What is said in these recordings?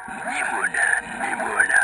Nimona, Nimona.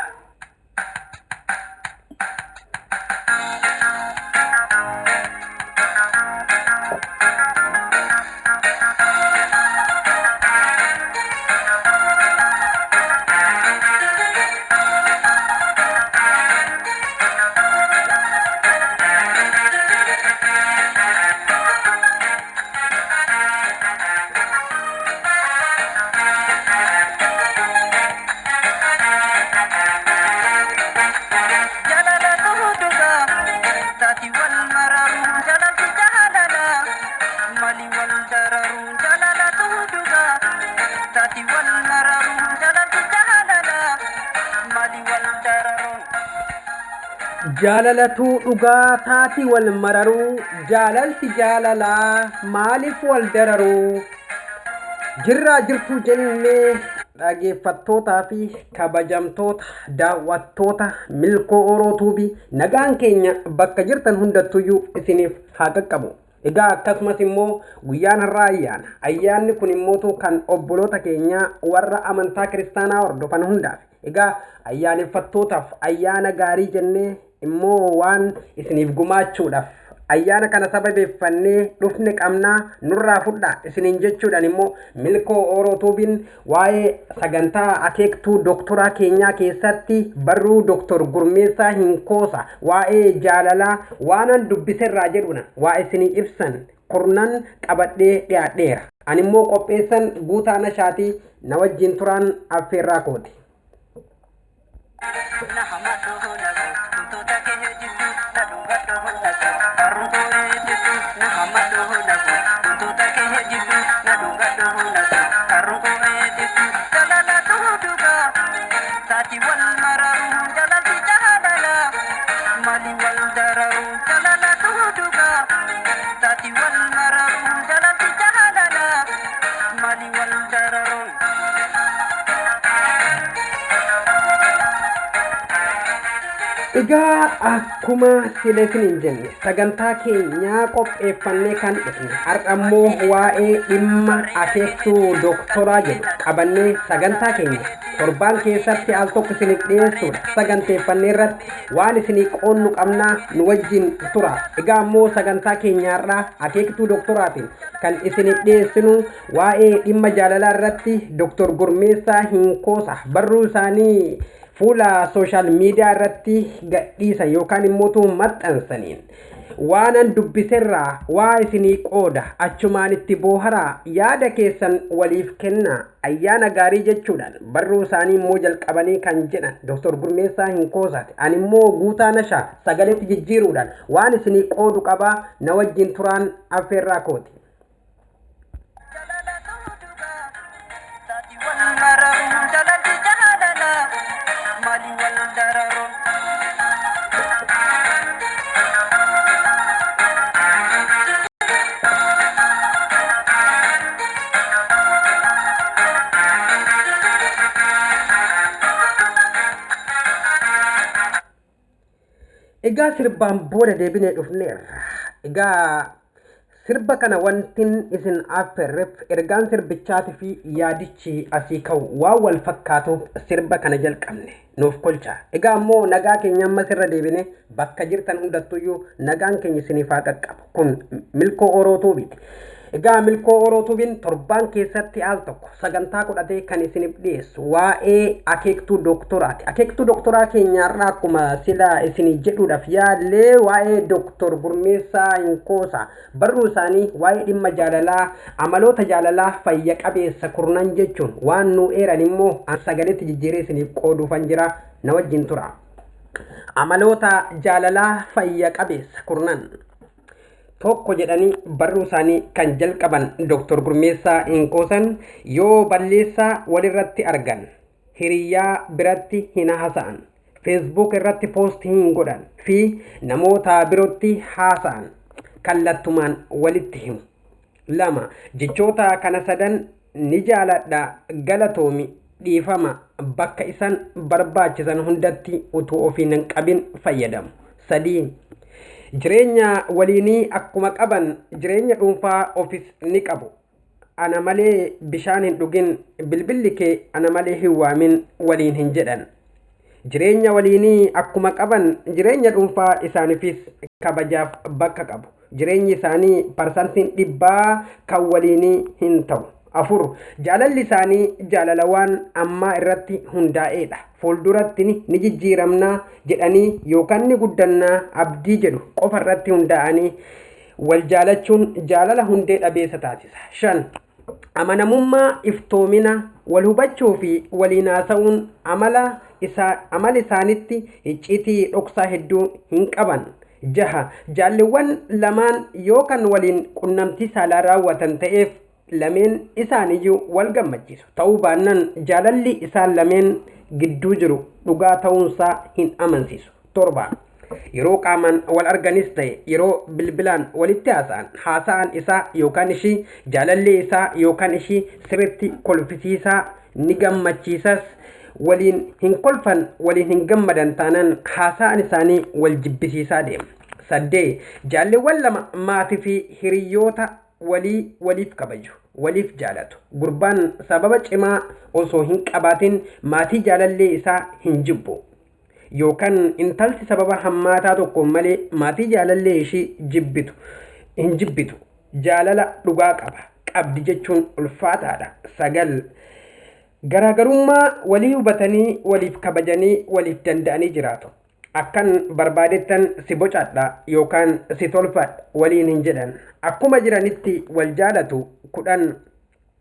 Jaalalatuu dhugaa taati wal mararuu jaalalti jaalalaa maaliif wal dararuu jirraa jirtuu jennee dhageeffattootaa fi kabajamtoota daawwattoota milkoo orootuubi nagaan keenya bakka jirtan hundattuyyuu isiniif haa qaqqabu. Egaa akkasumas immoo guyyaan har'aa ayyaanni kun immoo kan obboloota keenya warra amantaa kiristaanaa hordofan hundaaf. Egaa ayyaaneffattootaaf ayyaana gaarii jennee immoo waan isiniif gumaachuudhaaf ayyaana kana sababeeffannee dhufne qabnaa nurraa fudhaa isiniin jechuudhaan immoo milkoo orootuubiin waa'ee sagantaa akeektuu doktoraa keenyaa keessatti barruu doktor Gurmeessaa Hinkoosaa waa'ee jaalalaa waanan dubbiserraa jedhuna waa isinii ibsan kurnan qabadhee dhiyaadheera. Ani immoo qopheessan Guutaa Nashaatii na wajjin turaan affeerraa kooti. Egaa akkuma sileefiniin jenne sagantaa keenyaa qopheeffannee kan dhufne har'ammoo waa'ee dhimma akeektuu doktoraa jedhu qabannee sagantaa keenya torbaan keessatti al tokko isiniif dhiyeessuudha saganteeffannee irratti waan isinii qoonnu qabnaa nu wajjin tura. Egaa ammoo sagantaa keenyaarraa akeektuu doktoraatiin kan isiniif dhiyeessinu waa'ee dhimma jaalalaa irratti doktor Gurmeessaa Hinkoosaa barruu isaanii fuula social media irratti gadhiisa yookaan immoo maxxansaniin waanan dubbiserraa waa isinii qooda achumaan itti booharaa yaada keessan waliif kennaa ayyaana gaarii jechuudhaan barruu isaanii immoo jalqabanii kan jedhan doktor Gurmeessaa Hinkoosaati. Ani immoo Guutaa Nashaa sagaleetti jijjiiruudhaan waan isinii qoodu qabaa na wajjin turaan affeerraa kooti. Egaa sirbaan booda deebinee dhufneerra. Egaa sirba kana wantin isin affeerreef ergaan sirbichaatii fi yaadichi asii ka'u waan wal fakkaatuuf sirba kana jalqabne nuuf kolcha. Egaa ammoo nagaa keenya amma sirra deebine bakka jirtan hundattuyyuu nagaan keenya isiniif haa qaqqabu. Kun milkoo orootuubiiti. Egaa milkoo orootuubiin torbaan keessatti al tokko sagantaa godhatee kan isiniif dhiyeessu waa'ee akeektuu doktoraati. Akeektuu doktoraa keenyaarraa akkuma sila isinii jedhuudhaaf yaallee waa'ee doktor Gurmeessaa Hinkoosaa barruu isaanii waa'ee dhimma jaalalaa amaloota jaalalaa fayya qabeessa kurnan jechuun waan nu eeran immoo sagaleetti jijjiiree isiniif qooduufan jira na wajjin tura. Amaloota jaalalaa fayya qabeessa kurnan tokko jedhanii barruu isaanii kan jalqaban doktor Gurmeessaa Hinkoosan yoo balleessaa walirratti argan hiriyaa biratti hin haasa'an Facebook irratti post hin godhan fi namoota birootti haasa'an kallattumaan walitti himu. Lama jechoota kana sadan ni jaaladha galatoomi dhiifama bakka isan barbaachisan hundatti utuu ofiin hin qabin fayyadamu. Sadii jireenya waliinii akkuma qaban jireenya dhuunfaa ofis ni qabu. ana malee bishaan hin dhugin bilbilli kee ana malee hin waamin waliin hin jedhan. Jireenya waliinii akkuma qaban jireenya dhuunfaa isaaniifis kabajaaf bakka qabu. Jireenyi isaanii parsantiin 100 kan waliinii hin ta'u. 4 jaalalli isaanii jaalala waan ammaa irratti hundaa'eedha. Fuulduratti ni jijjiiramna jedhanii yookaan ni guddannaa abdii jedhu qofa irratti hundaa'anii wal jaalachuun jaalala hundee dhabeessa taasisa. 5 amanamummaa iftoomina wal hubachuu fi waliin haasa'uun amala isaanitti icciitii dhoksaa hedduu hin qaban. 6 jaalliwwan lamaan yookaan waliin qunnamtii saalaa raawwatan ta'eef lameen isaaniyyuu wal gammachiisu ta'uu baannaan jaalalli isaan lameen gidduu jiru dhugaa ta'uunsaa hin amansiisu. 7 yeroo qaamaan wal arganis ta'e yeroo bilbilaan walitti haasa'an isaa yookaan ishii jaalalli isaa yookaan ishii sirriitti kolfisiisaa ni gammachiisas. Waliin hin kolfan waliin hin gammadan taanaan haasa'an isaanii wal jibbisiisaa deema. 8 jaalliwwan lama maatii fi hiriyoota waliif kabaju waliif jaalatu. Gurbaan sababa cimaa osoo hin qabaatin maatii jaalallee isaa hin jibbu yookaan intalti sababa hammaataa tokko malee maatii jaalallee ishii hin jibbitu. Jaalala dhugaa qabdi jechuun ulfaataadha. 9 garaagarummaa walii hubatanii waliif kabajanii waliif danda'anii jiraatu. Akkan barbaadettan si bocadha yookaan si tolfadha waliin hin jedhan. Akkuma jiranitti wal jaalatu. 10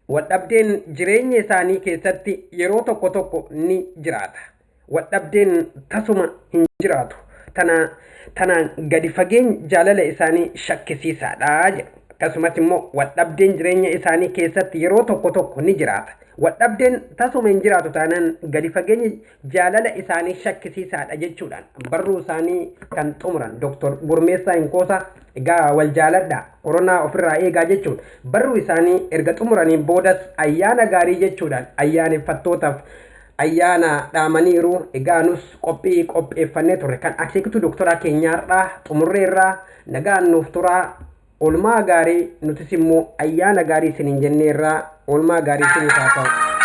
wadhabdeen jireenya isaanii keessatti yeroo tokko ni jiraata. Wadhabdeen tasuma hin jiraatu. Tanaan gadi fageenya jaalala isaanii shakkisiisaadha jedhu. Akkasumas immoo wadhabdeen jireenya isaanii keessatti yeroo tokko ni jiraata. Wadhabdeen tasuma hin jiraatu taanaan gadi fageenya jaalala isaanii shakkisiisaadha jechuudhaan barruu isaanii kan xumuran Dr. Gurmeessaa Inkoosaa egaa wal jaaladha koronaa ofirraa eegaa jechuun barruu isaanii erga xumuraniin boodas ayyaana gaarii jechuudhaan ayyaaneffattootaaf ayyaana dhaamaniiru. Egaa nus qopheeffannee turre kan akeekitu doktora keenyaarraa xumurreerraa nagaan nuuf turaa. Olmaa gaarii nutis immoo ayyaana gaarii isiniin jenneerraa olmaa gaarii isiniif haa ta'u.